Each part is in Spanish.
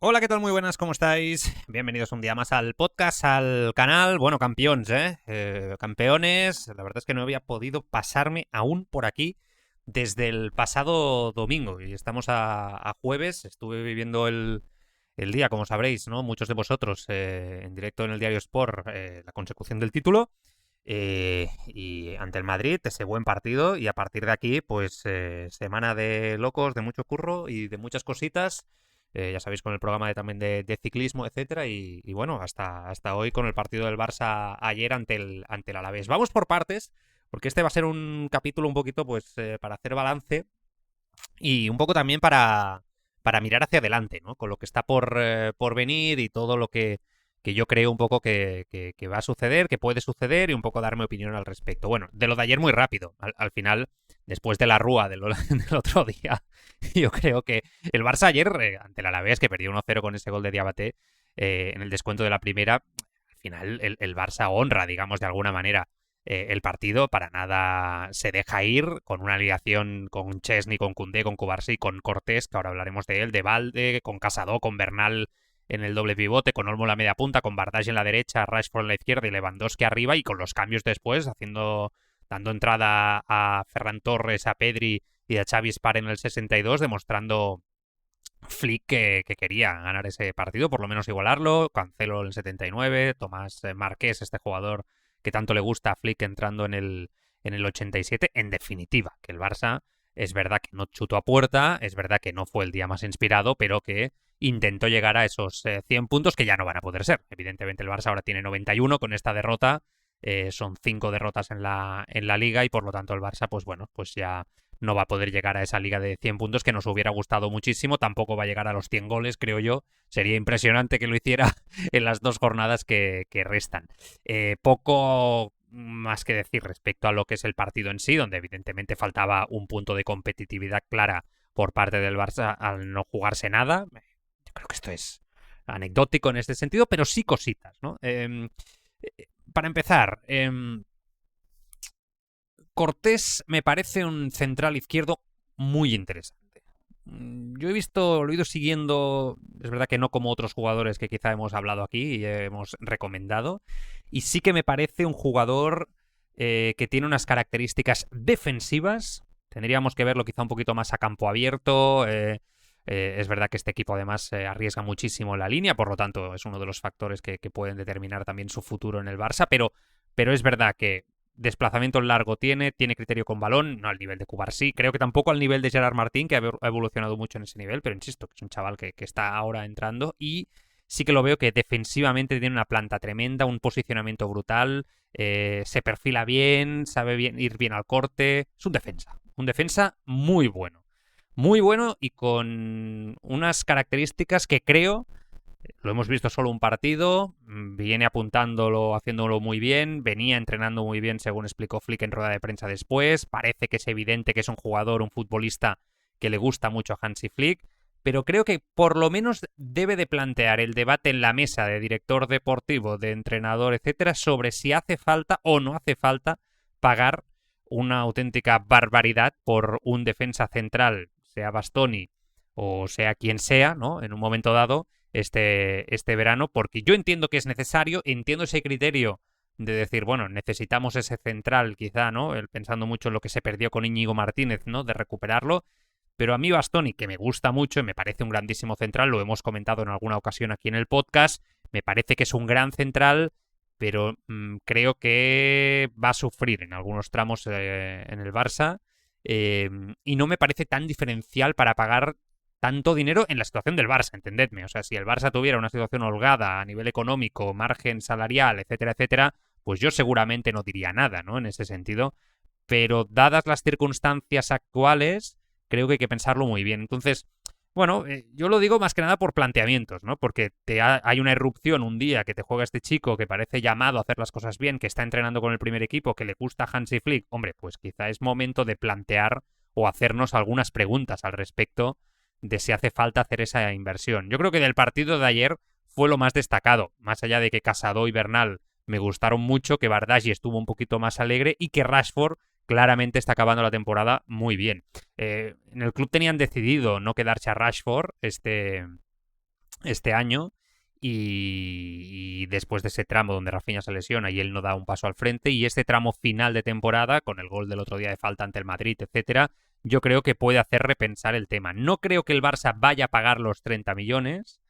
Hola, ¿qué tal? Muy buenas, ¿cómo estáis? Bienvenidos un día más al podcast, al canal. Bueno, campeones, campeones. La verdad es que no había podido pasarme aún por aquí desde el pasado domingo. Y estamos a jueves. Estuve viviendo el día, como sabréis, ¿no? Muchos de vosotros, en directo en el Diario Sport, la consecución del título. Y ante el Madrid, ese buen partido. Y a partir de aquí, pues, semana de locos, de mucho curro y de muchas cositas. Ya sabéis, con el programa también de ciclismo, etcétera, y bueno, hasta hoy con el partido del Barça ayer ante el Alavés. Vamos por partes, porque este va a ser un capítulo un poquito, pues, para hacer balance y un poco también para mirar hacia adelante, ¿no? Con lo que está por venir y todo lo que yo creo un poco que va a suceder, que puede suceder y un poco dar mi opinión al respecto. Bueno, de lo de ayer muy rápido. Al final, después de la rúa del otro día, yo creo que el Barça ayer, ante el Alavés, que perdió 1-0 con ese gol de Diabaté en el descuento de la primera, al final el Barça honra, digamos, de alguna manera el partido, para nada se deja ir, con una alineación con Chesney, con Koundé, con Cubarsí, con Cortés, que ahora hablaremos de él, de Valde, con Casado, con Bernal en el doble pivote, con Olmo en la media punta, con Bardage en la derecha, Rashford en la izquierda y Lewandowski arriba, y con los cambios después, dando entrada a Ferran Torres, a Pedri y a Xavi Spar en el 62, demostrando Flick que quería ganar ese partido, por lo menos igualarlo. Cancelo en el 79, Tomás Marqués, este jugador que tanto le gusta a Flick, entrando en el 87. En definitiva, que el Barça es verdad que no chutó a puerta, es verdad que no fue el día más inspirado, pero que intentó llegar a esos 100 puntos que ya no van a poder ser. Evidentemente el Barça ahora tiene 91 con esta derrota, son 5 derrotas en la liga y por lo tanto el Barça, pues bueno, pues ya no va a poder llegar a esa liga de 100 puntos que nos hubiera gustado muchísimo. Tampoco va a llegar a los 100 goles, creo yo. Sería impresionante que lo hiciera en las 2 jornadas que restan. Poco más que decir respecto a lo que es el partido en sí, donde evidentemente faltaba un punto de competitividad clara por parte del Barça al no jugarse nada. Yo creo que esto es anecdótico en este sentido, pero sí cositas, ¿no? Para empezar, Cortés me parece un central izquierdo muy interesante. Yo lo he ido siguiendo, es verdad que no como otros jugadores que quizá hemos hablado aquí y hemos recomendado, y sí que me parece un jugador que tiene unas características defensivas. Tendríamos que verlo quizá un poquito más a campo abierto. Es verdad que este equipo además arriesga muchísimo la línea, por lo tanto es uno de los factores que pueden determinar también su futuro en el Barça, pero es verdad que desplazamiento largo tiene criterio con balón, no al nivel de Cubarsí, creo que tampoco al nivel de Gerard Martín, que ha evolucionado mucho en ese nivel, pero insisto, que es un chaval que está ahora entrando, y sí que lo veo que defensivamente tiene una planta tremenda, un posicionamiento brutal, se perfila bien, sabe bien ir bien al corte, es un defensa muy bueno y con unas características que creo, lo hemos visto solo un partido, viene apuntándolo, haciéndolo muy bien, venía entrenando muy bien, según explicó Flick en rueda de prensa después. Parece que es evidente que es un jugador, un futbolista que le gusta mucho a Hansi Flick, pero creo que por lo menos debe de plantear el debate en la mesa de director deportivo, de entrenador, etcétera, sobre si hace falta o no hace falta pagar una auténtica barbaridad por un defensa central, sea Bastoni o sea quien sea, ¿no? En un momento dado, este verano, porque yo entiendo que es necesario, entiendo ese criterio de decir, bueno, necesitamos ese central, quizá, ¿no? Pensando mucho en lo que se perdió con Íñigo Martínez, ¿no? De recuperarlo. Pero a mí Bastoni, que me gusta mucho y me parece un grandísimo central, lo hemos comentado en alguna ocasión aquí en el podcast, me parece que es un gran central, pero creo que va a sufrir en algunos tramos en el Barça, y no me parece tan diferencial para pagar tanto dinero en la situación del Barça, entendedme. O sea, si el Barça tuviera una situación holgada a nivel económico, margen salarial, etcétera, etcétera, pues yo seguramente no diría nada, ¿no? En ese sentido. Pero dadas las circunstancias actuales, creo que hay que pensarlo muy bien. Entonces, bueno, yo lo digo más que nada por planteamientos, ¿no? Porque hay una irrupción un día que te juega este chico que parece llamado a hacer las cosas bien, que está entrenando con el primer equipo, que le gusta Hansi Flick. Hombre, pues quizá es momento de plantear o hacernos algunas preguntas al respecto de si hace falta hacer esa inversión. Yo creo que del partido de ayer fue lo más destacado, más allá de que Casado y Bernal me gustaron mucho, que Bardaghi estuvo un poquito más alegre y que Rashford claramente está acabando la temporada muy bien. En el club tenían decidido no quedarse a Rashford este año. Y después de ese tramo donde Rafinha se lesiona y él no da un paso al frente, y este tramo final de temporada, con el gol del otro día de falta ante el Madrid, etcétera, yo creo que puede hacer repensar el tema. No creo que el Barça vaya a pagar los 30 millones.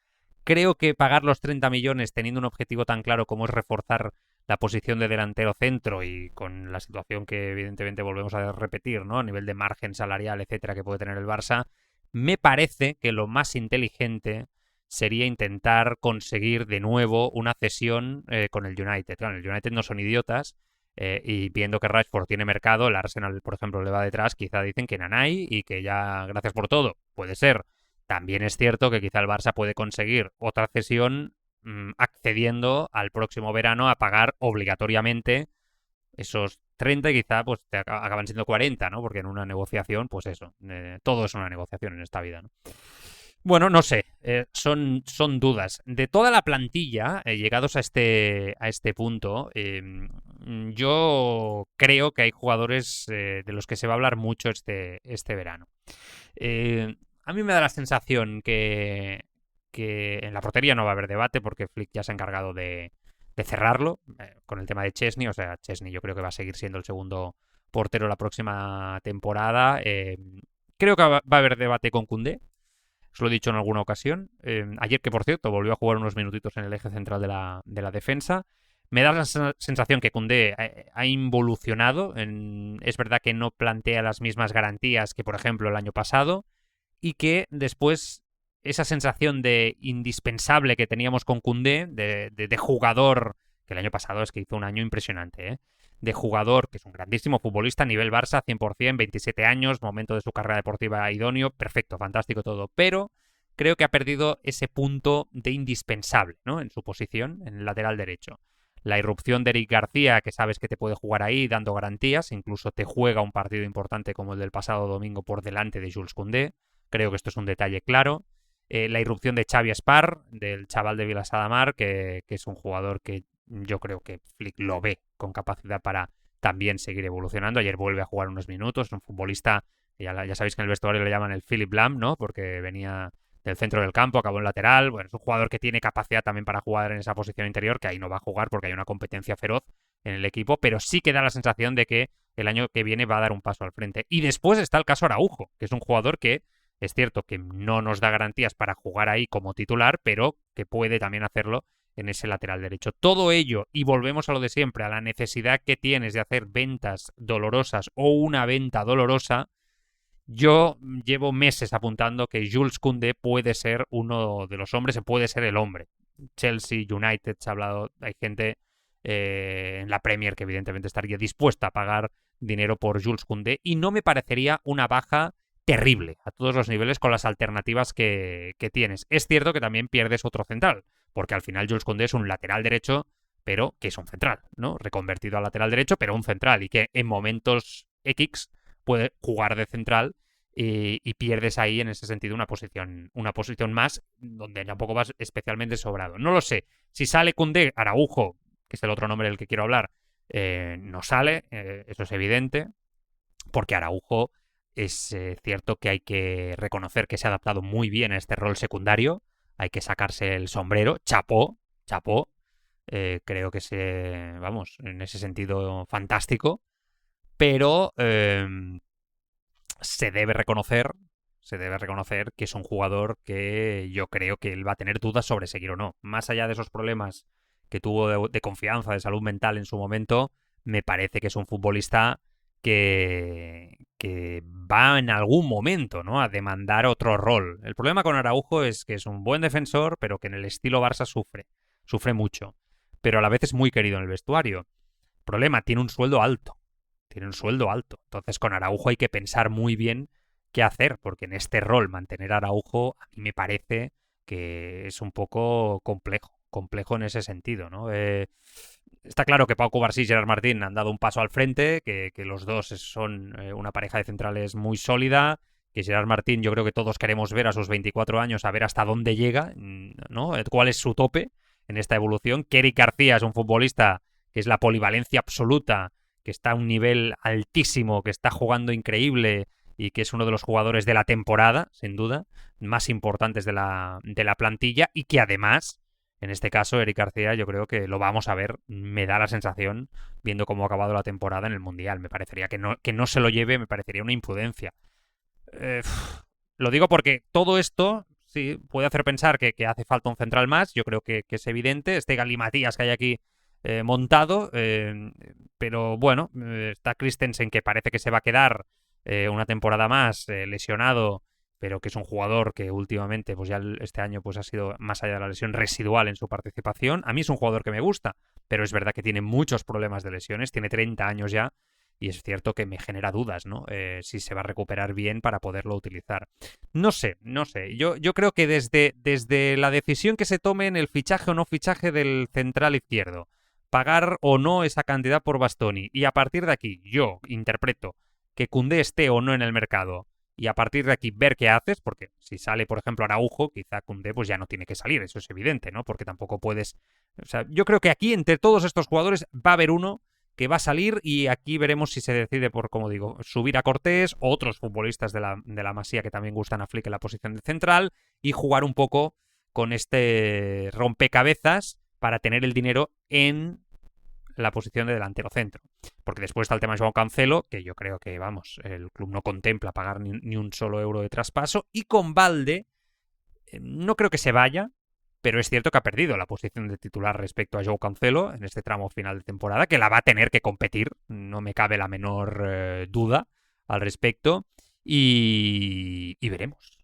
Creo que pagar los 30 millones teniendo un objetivo tan claro como es reforzar la posición de delantero centro y con la situación que evidentemente volvemos a repetir, ¿no? A nivel de margen salarial, etcétera, que puede tener el Barça, me parece que lo más inteligente sería intentar conseguir de nuevo una cesión con el United. Claro, el United no son idiotas y viendo que Rashford tiene mercado, el Arsenal, por ejemplo, le va detrás, quizá dicen que Nanay y que ya gracias por todo. Puede ser. También es cierto que quizá el Barça puede conseguir otra cesión accediendo al próximo verano a pagar obligatoriamente esos 30 y quizá pues te acaban siendo 40, ¿no? Porque en una negociación, pues eso, todo es una negociación en esta vida, ¿no? Bueno, no sé, son dudas. De toda la plantilla, llegados a este punto, yo creo que hay jugadores de los que se va a hablar mucho este verano. A mí me da la sensación que en la portería no va a haber debate porque Flick ya se ha encargado de cerrarlo con el tema de Chesney. O sea, Chesney yo creo que va a seguir siendo el segundo portero la próxima temporada. Creo que va a haber debate con Koundé. Os lo he dicho en alguna ocasión. Ayer, que por cierto, volvió a jugar unos minutitos en el eje central de la defensa. Me da la sensación que Koundé ha involucionado. Es verdad que no plantea las mismas garantías que, por ejemplo, el año pasado. Y que después esa sensación de indispensable que teníamos con Koundé, de jugador, que el año pasado es que hizo un año impresionante, ¿eh? De jugador, que es un grandísimo futbolista, nivel Barça, 100%, 27 años, momento de su carrera deportiva idóneo, perfecto, fantástico todo, pero creo que ha perdido ese punto de indispensable, ¿no? En su posición, en el lateral derecho. La irrupción de Eric García, que sabes que te puede jugar ahí dando garantías, incluso te juega un partido importante como el del pasado domingo por delante de Jules Koundé. Creo que esto es un detalle claro. La irrupción de Xavi Espar, del chaval de Vilassar que es un jugador que yo creo que Flick lo ve con capacidad para también seguir evolucionando. Ayer vuelve a jugar unos minutos, es un futbolista, ya sabéis que en el vestuario le llaman el Philip Lam, ¿no? Porque venía del centro del campo, acabó en lateral. Bueno, es un jugador que tiene capacidad también para jugar en esa posición interior, que ahí no va a jugar porque hay una competencia feroz en el equipo, pero sí que da la sensación de que el año que viene va a dar un paso al frente. Y después está el caso Araujo, que es un jugador que es cierto que no nos da garantías para jugar ahí como titular, pero que puede también hacerlo en ese lateral derecho. Todo ello, y volvemos a lo de siempre, a la necesidad que tienes de hacer ventas dolorosas o una venta dolorosa. Yo llevo meses apuntando que Jules Koundé puede ser uno de los hombres, puede ser el hombre. Chelsea, United, se ha hablado, hay gente en la Premier que evidentemente estaría dispuesta a pagar dinero por Jules Koundé y no me parecería una baja terrible a todos los niveles con las alternativas que tienes. Es cierto que también pierdes otro central, porque al final Jules Koundé es un lateral derecho, pero que es un central, ¿no? Reconvertido a lateral derecho, pero un central y que en momentos X puede jugar de central y pierdes ahí en ese sentido una posición más donde tampoco vas especialmente sobrado. No lo sé. Si sale Koundé, Araujo, que es el otro nombre del que quiero hablar, no sale, eso es evidente, porque Araujo es cierto que hay que reconocer que se ha adaptado muy bien a este rol secundario, hay que sacarse el sombrero, chapó, creo que vamos, en ese sentido fantástico, pero se debe reconocer que es un jugador que yo creo que él va a tener dudas sobre seguir o no. Más allá de esos problemas que tuvo de confianza, de salud mental en su momento, me parece que es un futbolista que va en algún momento, ¿no?, a demandar otro rol. El problema con Araujo es que es un buen defensor, pero que en el estilo Barça sufre mucho. Pero a la vez es muy querido en el vestuario. Problema, tiene un sueldo alto. Entonces con Araujo hay que pensar muy bien qué hacer, porque en este rol mantener a Araujo a mí me parece que es un poco complejo en ese sentido, ¿no? Está claro que Pau Cubarsí y Gerard Martín han dado un paso al frente, que los dos son una pareja de centrales muy sólida, que Gerard Martín yo creo que todos queremos ver a sus 24 años, a ver hasta dónde llega, ¿no? ¿Cuál es su tope en esta evolución? Que Eric García es un futbolista que es la polivalencia absoluta, que está a un nivel altísimo, que está jugando increíble y que es uno de los jugadores de la temporada, sin duda, más importantes de la plantilla, y que además, en este caso, Eric García, yo creo que lo vamos a ver, me da la sensación, viendo cómo ha acabado la temporada en el Mundial. Me parecería que no se lo lleve, me parecería una imprudencia. Eh, lo digo porque todo esto, sí, puede hacer pensar que hace falta un central más, yo creo que es evidente, este Galimatías que hay aquí montado, pero bueno, está Christensen, que parece que se va a quedar una temporada más lesionado, pero que es un jugador que últimamente, pues ya este año pues ha sido, más allá de la lesión, residual en su participación. A mí es un jugador que me gusta, pero es verdad que tiene muchos problemas de lesiones, tiene 30 años ya, y es cierto que me genera dudas, ¿no? Si se va a recuperar bien para poderlo utilizar. No sé. Yo creo que desde la decisión que se tome en el fichaje o no fichaje del central izquierdo, pagar o no esa cantidad por Bastoni, y a partir de aquí yo interpreto que Koundé esté o no en el mercado, y a partir de aquí ver qué haces, porque si sale, por ejemplo, Araujo, quizá Koundé pues ya no tiene que salir, eso es evidente, ¿no? Porque tampoco puedes... O sea, yo creo que aquí entre todos estos jugadores va a haber uno que va a salir, y aquí veremos si se decide por, como digo, subir a Cortés o otros futbolistas de la Masía que también gustan a Flick en la posición de central, y jugar un poco con este rompecabezas para tener el dinero en la posición de delantero centro. Porque después está el tema de João Cancelo, que yo creo que, vamos, el club no contempla pagar ni un solo euro de traspaso, y con Balde no creo que se vaya, pero es cierto que ha perdido la posición de titular respecto a João Cancelo en este tramo final de temporada, que la va a tener que competir, no me cabe la menor duda al respecto, y veremos,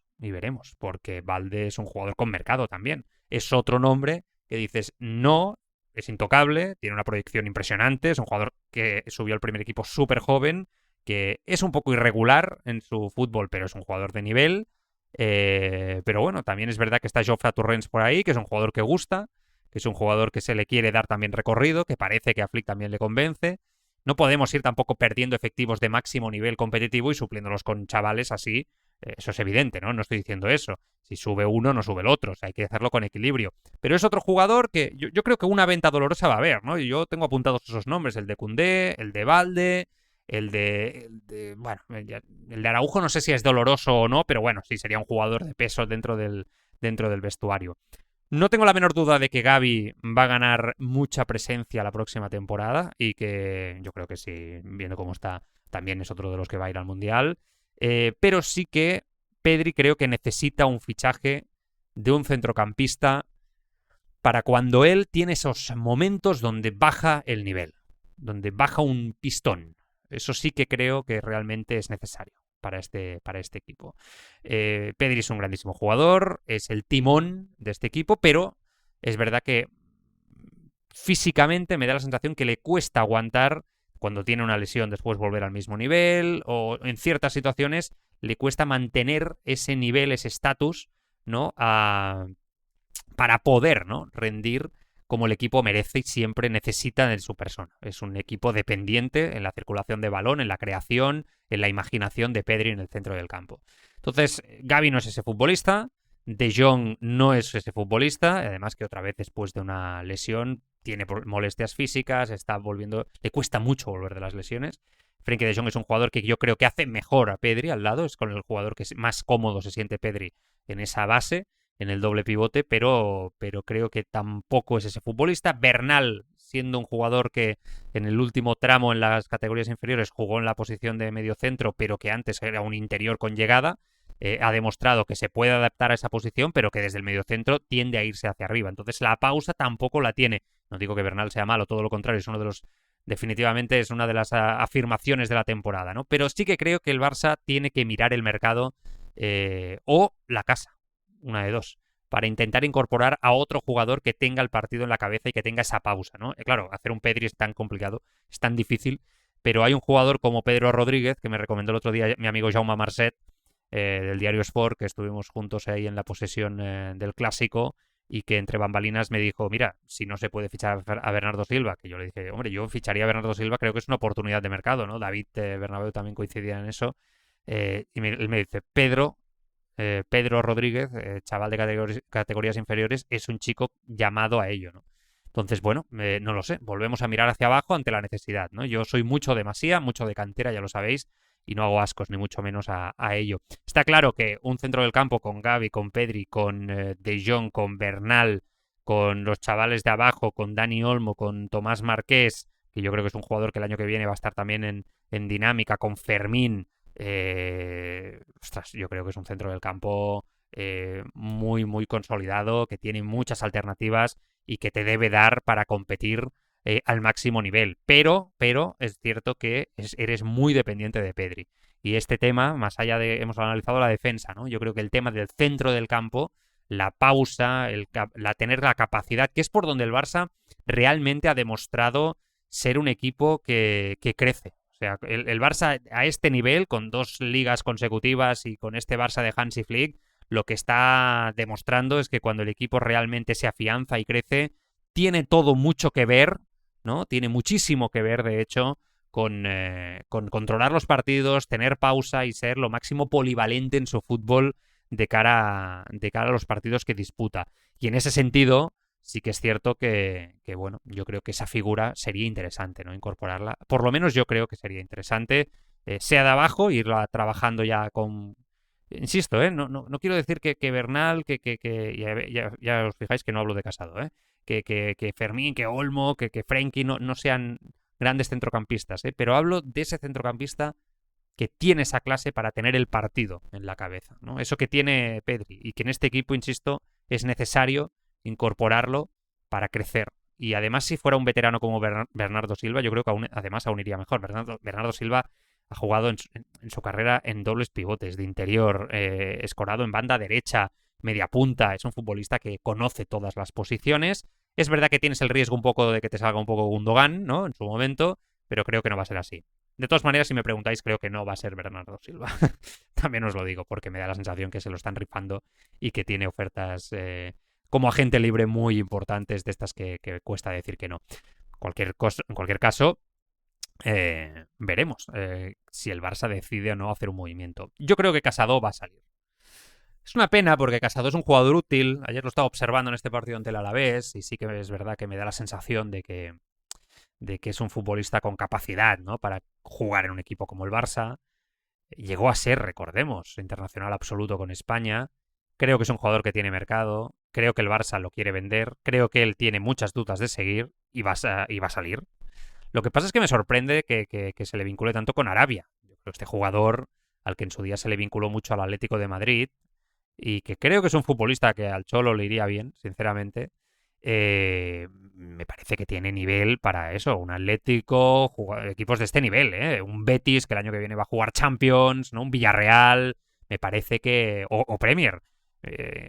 porque Balde es un jugador con mercado también. Es otro nombre que dices, no, es intocable, tiene una proyección impresionante, es un jugador que subió al primer equipo súper joven, que es un poco irregular en su fútbol, pero es un jugador de nivel. Pero bueno, también es verdad que está Jofre Torrens por ahí, que es un jugador que gusta, que es un jugador que se le quiere dar también recorrido, que parece que a Flick también le convence. No podemos ir tampoco perdiendo efectivos de máximo nivel competitivo y supliéndolos con chavales así. Eso es evidente, ¿no? No estoy diciendo eso. Si sube uno, no sube el otro. O sea, hay que hacerlo con equilibrio. Pero es otro jugador que yo creo que una venta dolorosa va a haber, ¿no? Yo tengo apuntados esos nombres, el de Koundé, el de Balde, bueno, el de Araujo no sé si es doloroso o no, pero bueno, sí sería un jugador de peso dentro del vestuario. No tengo la menor duda de que Gavi va a ganar mucha presencia la próxima temporada, y que yo creo que sí, viendo cómo está, también es otro de los que va a ir al Mundial. Pero sí que Pedri creo que necesita un fichaje de un centrocampista para cuando él tiene esos momentos donde baja el nivel, donde baja un pistón. Eso sí que creo que realmente es necesario para este equipo. Pedri es un grandísimo jugador, es el timón de este equipo, pero es verdad que físicamente me da la sensación que le cuesta aguantar cuando tiene una lesión, después volver al mismo nivel, o en ciertas situaciones le cuesta mantener ese nivel, ese estatus, ¿no? Para poder, ¿no?, rendir como el equipo merece y siempre necesita de su persona. Es un equipo dependiente en la circulación de balón, en la creación, en la imaginación de Pedri en el centro del campo. Entonces, Gavi no es ese futbolista, De Jong no es ese futbolista, además que otra vez después de una lesión tiene molestias físicas, está volviendo, le cuesta mucho volver de las lesiones. Frenkie de Jong es un jugador que yo creo que hace mejor a Pedri al lado, es con el jugador que más cómodo se siente Pedri en esa base, en el doble pivote, pero creo que tampoco es ese futbolista. Bernal, siendo un jugador que en el último tramo en las categorías inferiores jugó en la posición de mediocentro, pero que antes era un interior con llegada, ha demostrado que se puede adaptar a esa posición, pero que desde el mediocentro tiende a irse hacia arriba. Entonces la pausa tampoco la tiene. No digo que Bernal sea malo, todo lo contrario, es uno de los... Definitivamente es una de las afirmaciones de la temporada, ¿no? Pero sí que creo que el Barça tiene que mirar el mercado o la casa, una de dos, para intentar incorporar a otro jugador que tenga el partido en la cabeza y que tenga esa pausa, ¿no? Claro, hacer un Pedri es tan complicado, es tan difícil, pero hay un jugador como Pedro Rodríguez, que me recomendó el otro día mi amigo Jaume Marcet, del diario Sport, que estuvimos juntos ahí en la posesión del Clásico, y que entre bambalinas me dijo, mira, si no se puede fichar a Bernardo Silva, que yo le dije, hombre, yo ficharía a Bernardo Silva, creo que es una oportunidad de mercado, ¿no? David Bernabéu también coincidía en eso, y él me dice, Pedro Rodríguez, chaval de categorías inferiores, es un chico llamado a ello, ¿no? Entonces, bueno, no lo sé, volvemos a mirar hacia abajo ante la necesidad, ¿no? Yo soy mucho de Masía, mucho de cantera, ya lo sabéis, y no hago ascos ni mucho menos a ello. Está claro que un centro del campo con Gavi, con Pedri, con De Jong, con Bernal, con los chavales de abajo, con Dani Olmo, con Tomás Marqués, que yo creo que es un jugador que el año que viene va a estar también en dinámica, con Fermín, ostras, yo creo que es un centro del campo muy, muy consolidado, que tiene muchas alternativas y que te debe dar para competir al máximo nivel. Pero es cierto que eres muy dependiente de Pedri. Y este tema, más allá de, hemos analizado la defensa, ¿no? Yo creo que el tema del centro del campo, la pausa, tener la capacidad, que es por donde el Barça realmente ha demostrado ser un equipo que crece. O sea, el Barça a este nivel, con 2 ligas consecutivas y con este Barça de Hansi Flick, lo que está demostrando es que cuando el equipo realmente se afianza y crece, tiene todo mucho que ver, ¿no? Tiene muchísimo que ver, de hecho, con controlar los partidos, tener pausa y ser lo máximo polivalente en su fútbol de cara a los partidos que disputa. Y en ese sentido, sí que es cierto que, bueno, yo creo que esa figura sería interesante, ¿no? Incorporarla. Por lo menos yo creo que sería interesante, sea de abajo, irla trabajando ya con... Insisto, no quiero decir que Bernal, ya os fijáis que no hablo de Casado, que Fermín, que Olmo, que Frenkie no sean grandes centrocampistas, pero hablo de ese centrocampista que tiene esa clase para tener el partido en la cabeza, ¿no? Eso que tiene Pedri y que en este equipo, insisto, es necesario incorporarlo para crecer. Y además, si fuera un veterano como Bernardo Silva, yo creo que además aún iría mejor. Bernardo Silva ha jugado en su carrera en dobles pivotes, de interior, escorado en banda derecha, media punta. Es un futbolista que conoce todas las posiciones. Es verdad que tienes el riesgo un poco de que te salga un poco Gundogan, ¿no? En su momento, pero creo que no va a ser así. De todas maneras, si me preguntáis, creo que no va a ser Bernardo Silva. También os lo digo, porque me da la sensación que se lo están rifando y que tiene ofertas como agente libre muy importantes, de estas que cuesta decir que no. En cualquier caso, veremos si el Barça decide o no hacer un movimiento. Yo creo que Casado va a salir. Es una pena porque Casado es un jugador útil. Ayer lo estaba observando en este partido ante el Alavés y sí que es verdad que me da la sensación de que es un futbolista con capacidad, ¿no? Para jugar en un equipo como el Barça. Llegó a ser, recordemos, internacional absoluto con España. Creo que es un jugador que tiene mercado. Creo que el Barça lo quiere vender. Creo que él tiene muchas dudas de seguir y va a salir. Lo que pasa es que me sorprende que se le vincule tanto con Arabia. Yo creo que este jugador, al que en su día se le vinculó mucho al Atlético de Madrid, y que creo que es un futbolista que al Cholo le iría bien, sinceramente, me parece que tiene nivel para eso, un Atlético, equipos de este nivel, un Betis que el año que viene va a jugar Champions, ¿no? Un Villarreal, me parece que... o Premier.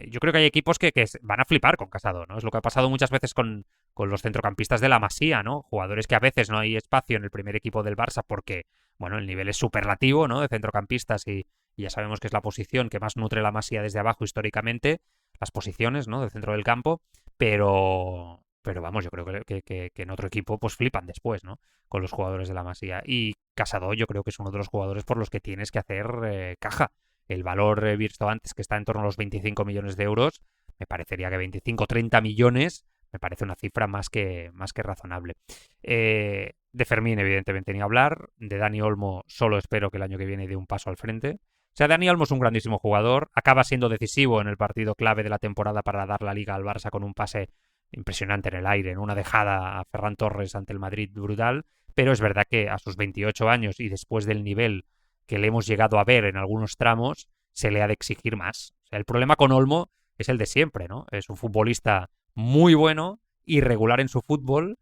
Yo creo que hay equipos que van a flipar con Casado, ¿no? Es lo que ha pasado muchas veces con los centrocampistas de la Masía, ¿no? Jugadores que a veces no hay espacio en el primer equipo del Barça porque, bueno, el nivel es superlativo, ¿no? De centrocampistas y ya sabemos que es la posición que más nutre la Masía desde abajo históricamente, las posiciones, ¿no? Del centro del campo, pero vamos, yo creo que en otro equipo pues flipan después, ¿no? Con los jugadores de la Masía. Y Casado yo creo que es uno de los jugadores por los que tienes que hacer caja. El valor visto antes, que está en torno a los 25 millones de euros, me parecería que 25 o 30 millones me parece una cifra más que razonable. De Fermín, evidentemente, ni hablar. De Dani Olmo, solo espero que el año que viene dé un paso al frente. O sea, Dani Olmo es un grandísimo jugador. Acaba siendo decisivo en el partido clave de la temporada para dar la liga al Barça con un pase impresionante en el aire, en una dejada a Ferran Torres ante el Madrid brutal. Pero es verdad que a sus 28 años y después del nivel que le hemos llegado a ver en algunos tramos, se le ha de exigir más. O sea, el problema con Olmo es el de siempre, ¿no? Es un futbolista muy bueno, irregular en su fútbol,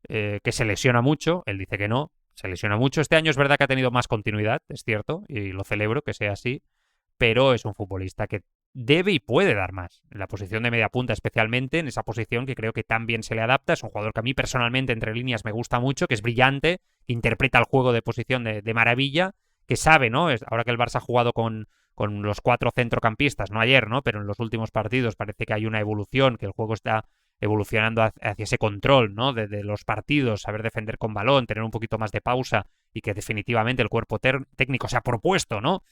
que se lesiona mucho. Él dice que no, se lesiona mucho. Este año es verdad que ha tenido más continuidad, es cierto, y lo celebro que sea así, pero es un futbolista que debe y puede dar más. En la posición de media punta especialmente, en esa posición que creo que tan bien se le adapta. Es un jugador que a mí personalmente, entre líneas, me gusta mucho, que es brillante, interpreta el juego de posición de maravilla, que sabe, ¿no? Ahora que el Barça ha jugado con los 4 centrocampistas, no ayer, ¿no? Pero en los últimos partidos parece que hay una evolución, que el juego está evolucionando hacia ese control, ¿no? De los partidos, saber defender con balón, tener un poquito más de pausa y que definitivamente el cuerpo técnico se ha propuesto, ¿no?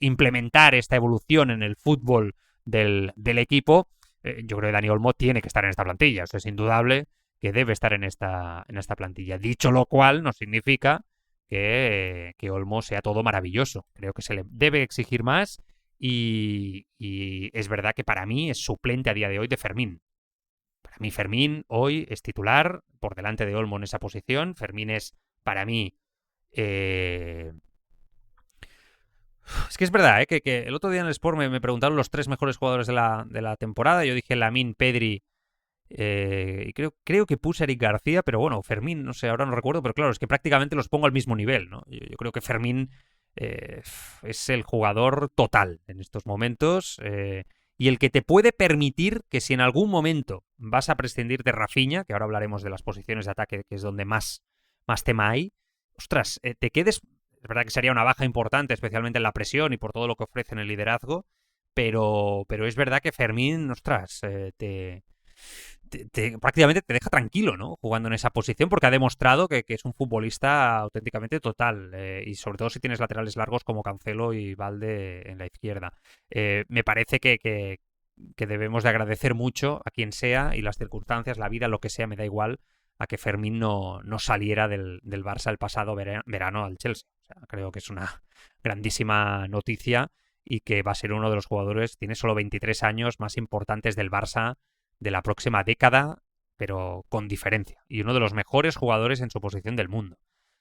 Implementar esta evolución en el fútbol del equipo. Yo creo que Dani Olmo tiene que estar en esta plantilla, eso es indudable que debe estar en esta plantilla. Dicho lo cual, no significa que Olmo sea todo maravilloso. Creo que se le debe exigir más y es verdad que para mí es suplente a día de hoy de Fermín. Para mí Fermín hoy es titular por delante de Olmo en esa posición. Fermín es, para mí... Es que es verdad, que el otro día en el Sport me preguntaron los 3 mejores jugadores de la temporada. Yo dije Lamine, Pedri y creo que puse a Eric García, pero bueno, Fermín, no sé, ahora no recuerdo, pero claro, es que prácticamente los pongo al mismo nivel, ¿no? Yo creo que Fermín es el jugador total en estos momentos y el que te puede permitir que si en algún momento vas a prescindir de Rafinha, que ahora hablaremos de las posiciones de ataque, que es donde más tema hay, ostras, te quedes... Es verdad que sería una baja importante, especialmente en la presión y por todo lo que ofrece en el liderazgo, pero es verdad que Fermín, ostras, prácticamente te deja tranquilo, ¿no? Jugando en esa posición, porque ha demostrado que es un futbolista auténticamente total. Y sobre todo si tienes laterales largos como Cancelo y Valde en la izquierda. Me parece que debemos de agradecer mucho a quien sea y las circunstancias, la vida, lo que sea, me da igual, a que Fermín no saliera del Barça el pasado verano al Chelsea. O sea, creo que es una grandísima noticia y que va a ser uno de los jugadores, tiene solo 23 años, más importantes del Barça de la próxima década, pero con diferencia. Y uno de los mejores jugadores en su posición del mundo.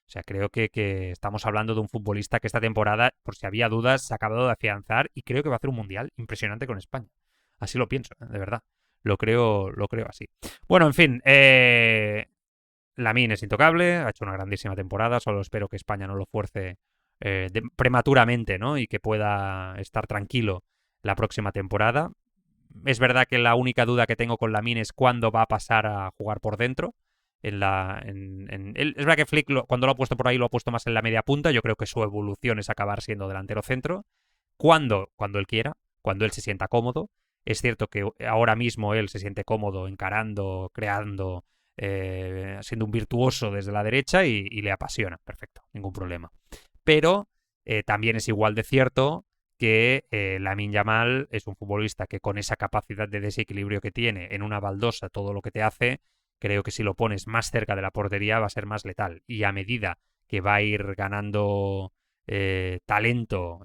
O sea, creo que estamos hablando de un futbolista que esta temporada, por si había dudas, se ha acabado de afianzar y creo que va a hacer un mundial impresionante con España. Así lo pienso, de verdad. Lo creo así. Bueno, en fin, Lamine es intocable, ha hecho una grandísima temporada, solo espero que España no lo fuerce prematuramente, ¿no? Y que pueda estar tranquilo la próxima temporada. Es verdad que la única duda que tengo con Lamine es cuándo va a pasar a jugar por dentro. Es verdad que Flick cuando lo ha puesto por ahí lo ha puesto más en la media punta. Yo creo que su evolución es acabar siendo delantero centro. Cuando él quiera, cuando él se sienta cómodo. Es cierto que ahora mismo él se siente cómodo encarando, creando, siendo un virtuoso desde la derecha y le apasiona. Perfecto, ningún problema. Pero también es igual de cierto que Lamine Yamal es un futbolista que con esa capacidad de desequilibrio que tiene en una baldosa, todo lo que te hace, creo que si lo pones más cerca de la portería va a ser más letal. Y a medida que va a ir ganando talento,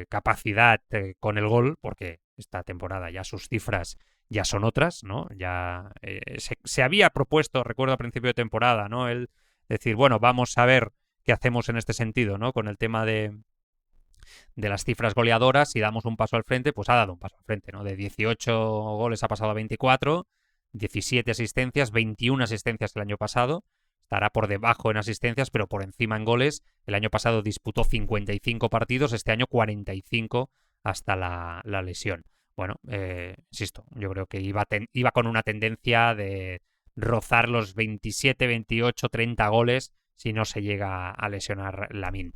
capacidad con el gol, porque esta temporada ya sus cifras ya son otras, ¿no? Ya se había propuesto, recuerdo a principio de temporada, ¿no? El decir, bueno, vamos a ver qué hacemos en este sentido, ¿no? Con el tema de las cifras goleadoras, si damos un paso al frente, pues ha dado un paso al frente, ¿no? De 18 goles ha pasado a 24, 17 asistencias, 21 asistencias el año pasado. Estará por debajo en asistencias, pero por encima en goles. El año pasado disputó 55 partidos, este año 45 hasta la lesión. Bueno, insisto, yo creo que iba con una tendencia de rozar los 27, 28, 30 goles si no se llega a lesionar Lamine.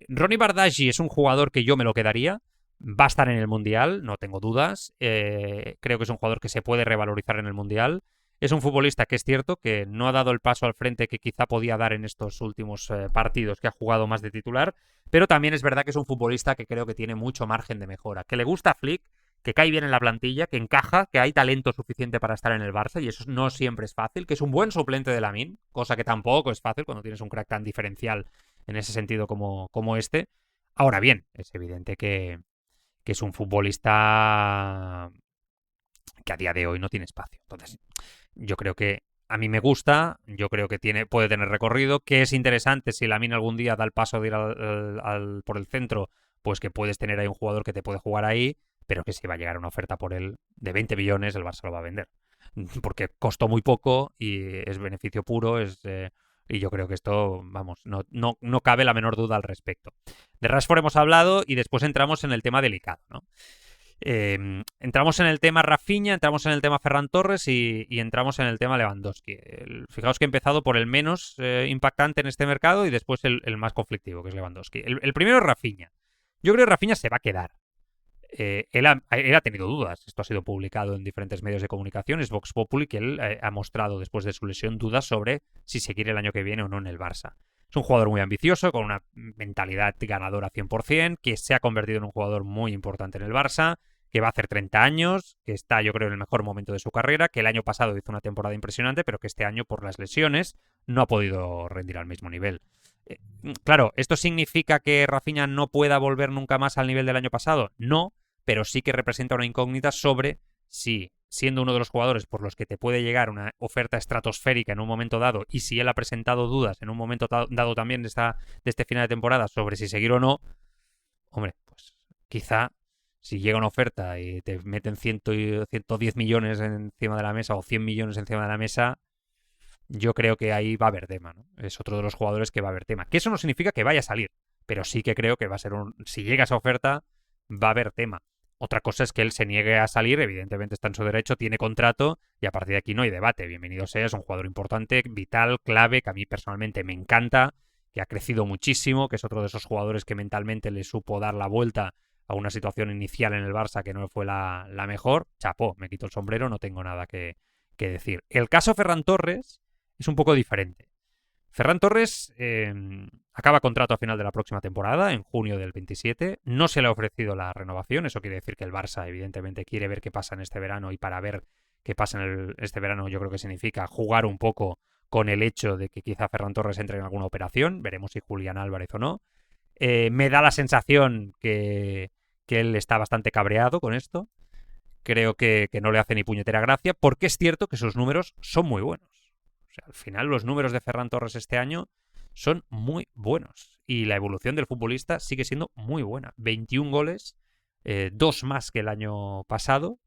Ronny Bardghji es un jugador que yo me lo quedaría. Va a estar en el Mundial, no tengo dudas. Creo que es un jugador que se puede revalorizar en el Mundial. Es un futbolista que es cierto que no ha dado el paso al frente que quizá podía dar en estos últimos partidos que ha jugado más de titular, pero también es verdad que es un futbolista que creo que tiene mucho margen de mejora, que le gusta a Flick, que cae bien en la plantilla, que encaja, que hay talento suficiente para estar en el Barça y eso no siempre es fácil, que es un buen suplente de Lamine, cosa que tampoco es fácil cuando tienes un crack tan diferencial en ese sentido como este. Ahora bien, es evidente que es un futbolista que a día de hoy no tiene espacio. Entonces, yo creo que a mí me gusta, yo creo que puede tener recorrido, que es interesante si Lamine algún día da el paso de ir por el centro, pues que puedes tener ahí un jugador que te puede jugar ahí, pero que si va a llegar una oferta por él de 20 millones, el Barça lo va a vender. Porque costó muy poco y es beneficio puro, y yo creo que esto, vamos, no cabe la menor duda al respecto. De Rashford hemos hablado y después entramos en el tema delicado, ¿no? Entramos en el tema Rafinha, entramos en el tema Ferran Torres y entramos en el tema Lewandowski. Fijaos que he empezado por el menos impactante en este mercado y después el más conflictivo, que es Lewandowski. El primero es Rafinha. Yo creo que Rafinha se va a quedar. Él ha tenido dudas. Esto ha sido publicado en diferentes medios de comunicación. Es Vox Populi que él ha mostrado después de su lesión dudas sobre si seguir el año que viene o no en el Barça. Es un jugador muy ambicioso, con una mentalidad ganadora 100%, que se ha convertido en un jugador muy importante en el Barça, que va a hacer 30 años, que está yo creo en el mejor momento de su carrera, que el año pasado hizo una temporada impresionante, pero que este año por las lesiones no ha podido rendir al mismo nivel. Claro, ¿esto significa que Rafinha no pueda volver nunca más al nivel del año pasado? No, pero sí que representa una incógnita sobre si, siendo uno de los jugadores por los que te puede llegar una oferta estratosférica en un momento dado, y si él ha presentado dudas en un momento dado también de este final de temporada sobre si seguir o no, hombre, pues quizá si llega una oferta y te meten 110 millones encima de la mesa o 100 millones encima de la mesa, yo creo que ahí va a haber tema, ¿no? Es otro de los jugadores que va a haber tema. Que eso no significa que vaya a salir, pero sí que creo que va a ser si llega esa oferta, va a haber tema. Otra cosa es que él se niegue a salir, evidentemente está en su derecho, tiene contrato y a partir de aquí no hay debate. Bienvenido sea, es un jugador importante, vital, clave, que a mí personalmente me encanta, que ha crecido muchísimo, que es otro de esos jugadores que mentalmente le supo dar la vuelta a una situación inicial en el Barça que no fue la mejor. Chapó, me quito el sombrero, no tengo nada que decir. El caso Ferran Torres es un poco diferente. Ferran Torres acaba contrato a final de la próxima temporada, en junio del 27. No se le ha ofrecido la renovación. Eso quiere decir que el Barça, evidentemente, quiere ver qué pasa en este verano. Y para ver qué pasa en este verano, yo creo que significa jugar un poco con el hecho de que quizá Ferran Torres entre en alguna operación. Veremos si Julián Álvarez o no. Me da la sensación que él está bastante cabreado con esto. Creo que no le hace ni puñetera gracia, porque es cierto que sus números son muy buenos. O sea, al final los números de Ferran Torres este año son muy buenos y la evolución del futbolista sigue siendo muy buena. 21 goles, 2 más que el año pasado,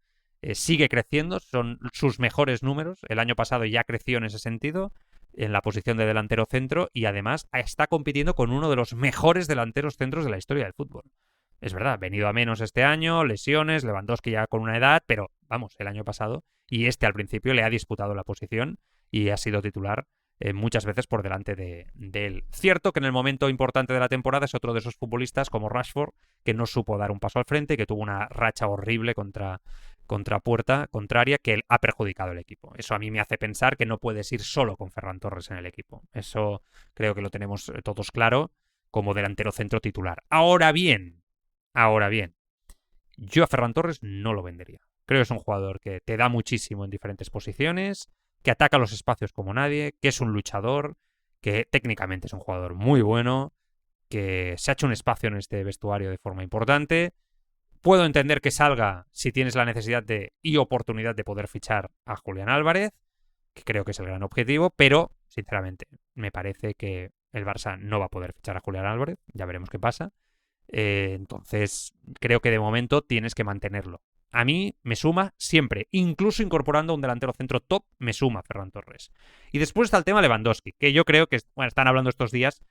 sigue creciendo, son sus mejores números. El año pasado ya creció en ese sentido, en la posición de delantero centro, y además está compitiendo con uno de los mejores delanteros centros de la historia del fútbol. Es verdad, venido a menos este año, lesiones, Lewandowski ya con una edad, pero vamos, el año pasado, y este al principio le ha disputado la posición y ha sido titular muchas veces por delante de él. Cierto que en el momento importante de la temporada es otro de esos futbolistas como Rashford que no supo dar un paso al frente y que tuvo una racha horrible contra puerta contraria que ha perjudicado el equipo. Eso a mí me hace pensar que no puedes ir solo con Ferran Torres en el equipo. Eso creo que lo tenemos todos claro como delantero centro titular. Ahora bien, yo a Ferran Torres no lo vendería. Creo que es un jugador que te da muchísimo en diferentes posiciones, que ataca los espacios como nadie, que es un luchador, que técnicamente es un jugador muy bueno, que se ha hecho un espacio en este vestuario de forma importante. Puedo entender que salga si tienes la necesidad y oportunidad de poder fichar a Julián Álvarez, que creo que es el gran objetivo, pero, sinceramente, me parece que el Barça no va a poder fichar a Julián Álvarez, ya veremos qué pasa. Entonces, creo que de momento tienes que mantenerlo. A mí me suma siempre, incluso incorporando un delantero centro top, me suma Ferran Torres. Y después está el tema Lewandowski, que yo creo que, bueno, están hablando estos días,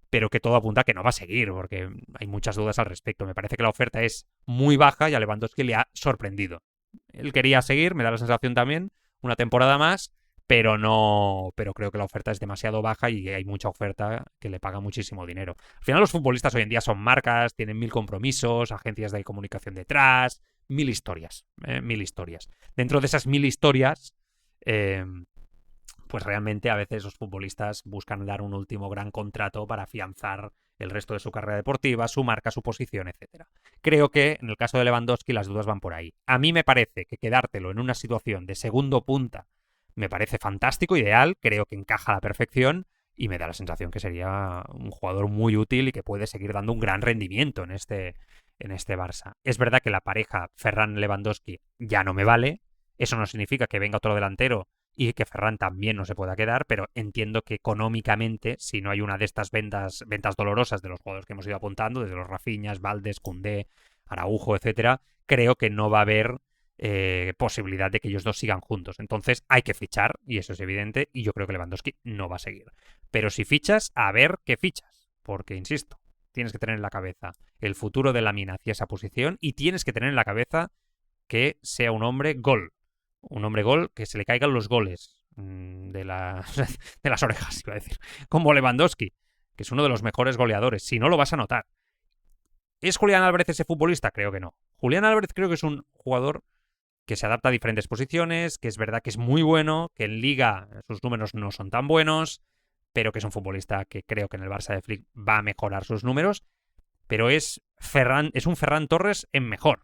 pero que todo apunta a que no va a seguir, porque hay muchas dudas al respecto. Me parece que la oferta es muy baja y a Lewandowski le ha sorprendido. Él quería seguir, me da la sensación también, una temporada más, pero creo que la oferta es demasiado baja y hay mucha oferta que le paga muchísimo dinero. Al final los futbolistas hoy en día son marcas, tienen 1000 compromisos, agencias de comunicación detrás, 1000 historias, 1000 historias. Dentro de esas 1000 historias, pues realmente a veces los futbolistas buscan dar un último gran contrato para afianzar el resto de su carrera deportiva, su marca, su posición, etc. Creo que en el caso de Lewandowski las dudas van por ahí. A mí me parece que quedártelo en una situación de segundo punta me parece fantástico, ideal, creo que encaja a la perfección y me da la sensación que sería un jugador muy útil y que puede seguir dando un gran rendimiento en este Barça. Es verdad que la pareja Ferran-Lewandowski ya no me vale, eso no significa que venga otro delantero y que Ferran también no se pueda quedar, pero entiendo que económicamente, si no hay una de estas ventas dolorosas de los jugadores que hemos ido apuntando, desde los Rafinhas, Valdés, Koundé, Araujo, etcétera, creo que no va a haber posibilidad de que ellos dos sigan juntos. Entonces hay que fichar, y eso es evidente, y yo creo que Lewandowski no va a seguir. Pero si fichas, a ver qué fichas, porque, insisto, tienes que tener en la cabeza el futuro de Lamine hacia esa posición y tienes que tener en la cabeza que sea un hombre gol, que se le caigan los goles de las orejas, iba a decir, como Lewandowski, que es uno de los mejores goleadores. Si no, lo vas a notar. ¿Es Julián Álvarez ese futbolista? Creo que no. Julián Álvarez creo que es un jugador que se adapta a diferentes posiciones, que es verdad que es muy bueno, que en Liga sus números no son tan buenos, pero que es un futbolista que creo que en el Barça de Flick va a mejorar sus números, pero es un Ferran Torres en mejor.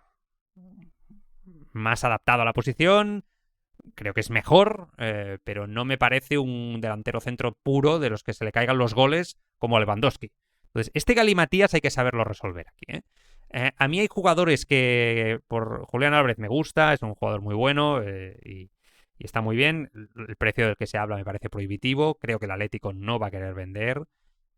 Más adaptado a la posición, Creo que es mejor, pero no me parece un delantero centro puro de los que se le caigan los goles como Lewandowski. Entonces, este galimatías hay que saberlo resolver aquí. A mí hay jugadores que, por Julián Álvarez me gusta, es un jugador muy bueno y está muy bien. El precio del que se habla me parece prohibitivo. Creo que el Atlético no va a querer vender.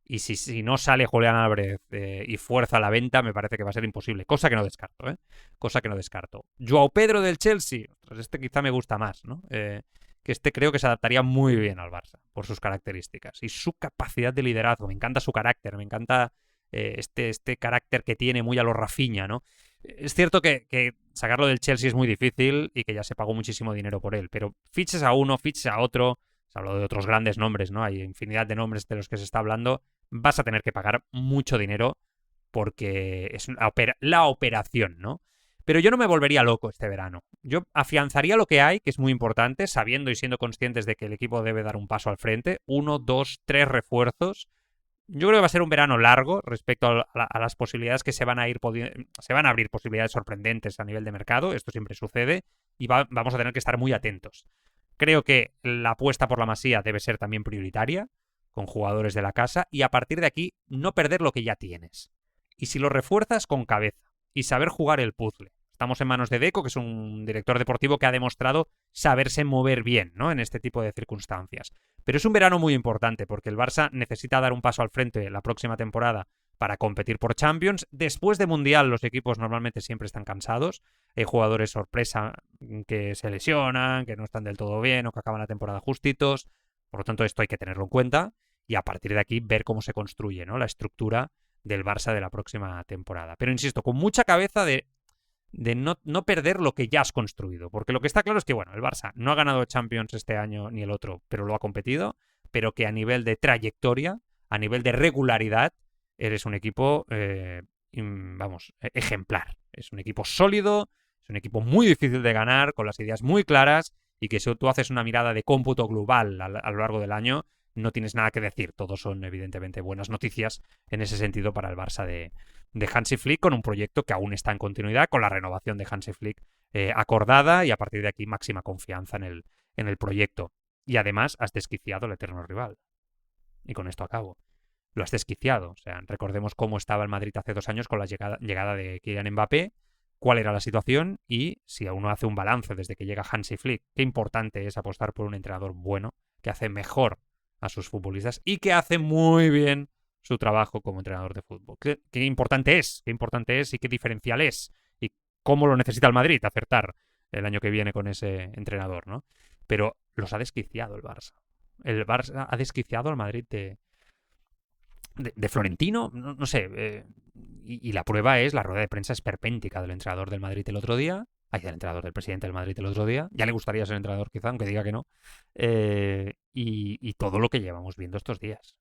Y si no sale Julián Álvarez y fuerza la venta, me parece que va a ser imposible. Cosa que no descarto, ¿eh? Cosa que no descarto. Joao Pedro del Chelsea. Pues este quizá me gusta más, ¿no? Que este creo que se adaptaría muy bien al Barça por sus características y su capacidad de liderazgo. Me encanta su carácter, me encanta este carácter que tiene muy a lo Rafinha, ¿no? Es cierto que sacarlo del Chelsea es muy difícil y que ya se pagó muchísimo dinero por él, pero fiches a uno, fiches a otro. Se ha hablado de otros grandes nombres, ¿no? Hay infinidad de nombres de los que se está hablando. Vas a tener que pagar mucho dinero porque es la operación, ¿no? Pero yo no me volvería loco este verano. Yo afianzaría lo que hay, que es muy importante, sabiendo y siendo conscientes de que el equipo debe dar un paso al frente. 1, 2, 3 refuerzos. Yo creo que va a ser un verano largo respecto a las posibilidades que se van a abrir posibilidades sorprendentes a nivel de mercado. Esto siempre sucede y vamos a tener que estar muy atentos. Creo que la apuesta por la Masía debe ser también prioritaria, con jugadores de la casa, y a partir de aquí no perder lo que ya tienes. Y si lo refuerzas con cabeza y saber jugar el puzzle. Estamos en manos de Deco, que es un director deportivo que ha demostrado saberse mover bien, ¿no? En este tipo de circunstancias. Pero es un verano muy importante porque el Barça necesita dar un paso al frente la próxima temporada para competir por Champions. Después de Mundial los equipos normalmente siempre están cansados. Hay jugadores sorpresa que se lesionan, que no están del todo bien o que acaban la temporada justitos. Por lo tanto, esto hay que tenerlo en cuenta y a partir de aquí ver cómo se construye, ¿no? La estructura del Barça de la próxima temporada. Pero insisto, con mucha cabeza de no perder lo que ya has construido. Porque lo que está claro es que, bueno, el Barça no ha ganado Champions este año ni el otro, pero lo ha competido, pero que a nivel de trayectoria, a nivel de regularidad, eres un equipo, ejemplar. Es un equipo sólido, es un equipo muy difícil de ganar, con las ideas muy claras, y que si tú haces una mirada de cómputo global a lo largo del año, no tienes nada que decir. Todos son, evidentemente, buenas noticias en ese sentido para el Barça de Hansi Flick, con un proyecto que aún está en continuidad, con la renovación de Hansi Flick acordada, y a partir de aquí máxima confianza en el proyecto. Y además has desquiciado al eterno rival. Y con esto acabo. Lo has desquiciado. O sea, recordemos cómo estaba el Madrid hace 2 años con la llegada de Kylian Mbappé, cuál era la situación y si uno hace un balance desde que llega Hansi Flick, qué importante es apostar por un entrenador bueno, que hace mejor a sus futbolistas y que hace muy bien su trabajo como entrenador de fútbol. Qué importante es y qué diferencial es y cómo lo necesita el Madrid acertar el año que viene con ese entrenador, ¿no? Pero los ha desquiciado el Barça. El Barça ha desquiciado al Madrid de Florentino, no sé. Y la prueba es la rueda de prensa esperpéntica del entrenador del Madrid el otro día. Del entrenador del presidente del Madrid el otro día. Ya le gustaría ser entrenador quizá, aunque diga que no. Y todo lo que llevamos viendo estos días.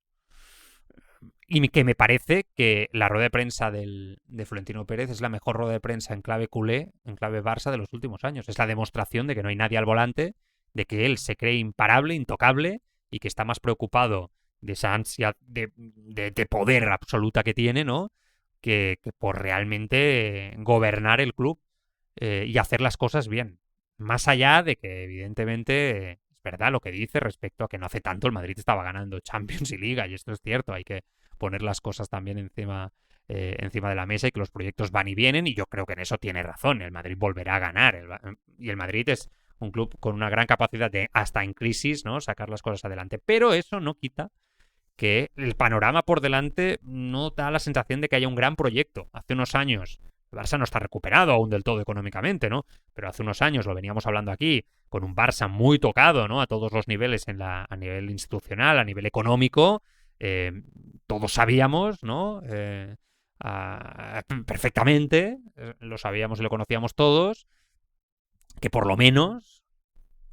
Y que me parece que la rueda de prensa de Florentino Pérez es la mejor rueda de prensa en clave culé, en clave Barça de los últimos años. Es la demostración de que no hay nadie al volante, de que él se cree imparable, intocable y que está más preocupado de esa ansia de poder absoluta que tiene, ¿no? Que por realmente gobernar el club y hacer las cosas bien. Más allá de que, evidentemente, es verdad lo que dice respecto a que no hace tanto el Madrid estaba ganando Champions y Liga, y esto es cierto, hay que poner las cosas también encima de la mesa y que los proyectos van y vienen, y yo creo que en eso tiene razón. El Madrid volverá a ganar, y el Madrid es un club con una gran capacidad de, hasta en crisis, ¿no?, sacar las cosas adelante. Pero eso no quita que el panorama por delante no da la sensación de que haya un gran proyecto. Hace unos años el Barça no está recuperado aún del todo económicamente, ¿no? Pero hace unos años, lo veníamos hablando aquí, con un Barça muy tocado, ¿no?, a todos los niveles, a nivel institucional, a nivel económico. Todos sabíamos, ¿no?, perfectamente, lo sabíamos y lo conocíamos todos, que por lo menos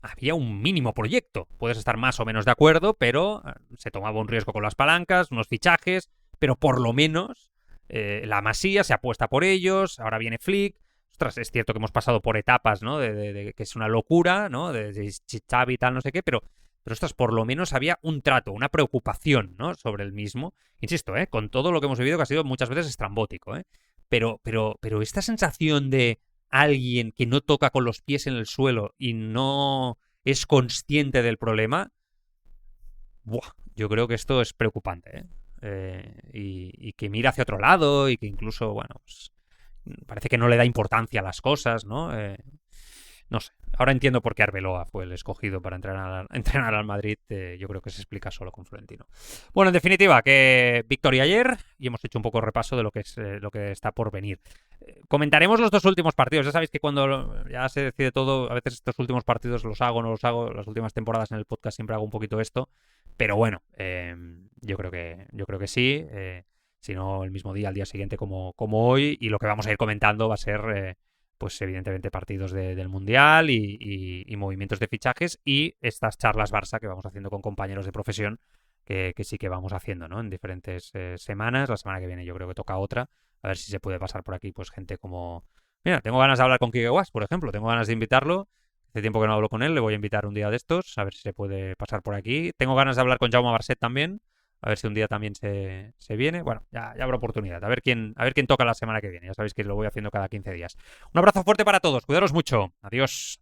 había un mínimo proyecto. Puedes estar más o menos de acuerdo, pero se tomaba un riesgo con las palancas, unos fichajes, pero por lo menos la Masía se apuesta por ellos, ahora viene Flick. Ostras, es cierto que hemos pasado por etapas, ¿no?, de que es una locura, ¿no?, de Xavi y tal, no sé qué, pero ostras, por lo menos había un trato, una preocupación, ¿no?, sobre el mismo. Insisto, con todo lo que hemos vivido, que ha sido muchas veces estrambótico, pero esta sensación de alguien que no toca con los pies en el suelo y no es consciente del problema, yo creo que esto es preocupante, ¿eh? Y que mira hacia otro lado y que incluso, bueno, pues, parece que no le da importancia a las cosas, ¿no? No sé. Ahora entiendo por qué Arbeloa fue el escogido para entrenar al Madrid. Yo creo que se explica solo con Florentino. Bueno, en definitiva, que victoria ayer y hemos hecho un poco de repaso de lo que es lo que está por venir. Comentaremos los dos últimos partidos. Ya sabéis que cuando ya se decide todo, a veces estos últimos partidos los hago, no los hago. Las últimas temporadas en el podcast siempre hago un poquito esto. Pero bueno, yo creo que sí. Si no, el mismo día, al día siguiente como hoy. Y lo que vamos a ir comentando va a ser pues evidentemente partidos del Mundial y movimientos de fichajes y estas charlas Barça que vamos haciendo con compañeros de profesión que sí que vamos haciendo, ¿no? En diferentes semanas. La semana que viene yo creo que toca otra. A ver si se puede pasar por aquí pues gente como... Mira, tengo ganas de hablar con Quique Guas, por ejemplo. Tengo ganas de invitarlo. Hace tiempo que no hablo con él. Le voy a invitar un día de estos. A ver si se puede pasar por aquí. Tengo ganas de hablar con Jaume Barset también. A ver si un día también se viene. Bueno, ya habrá oportunidad. A ver quién toca la semana que viene. Ya sabéis que lo voy haciendo cada 15 días. Un abrazo fuerte para todos. Cuidaros mucho. Adiós.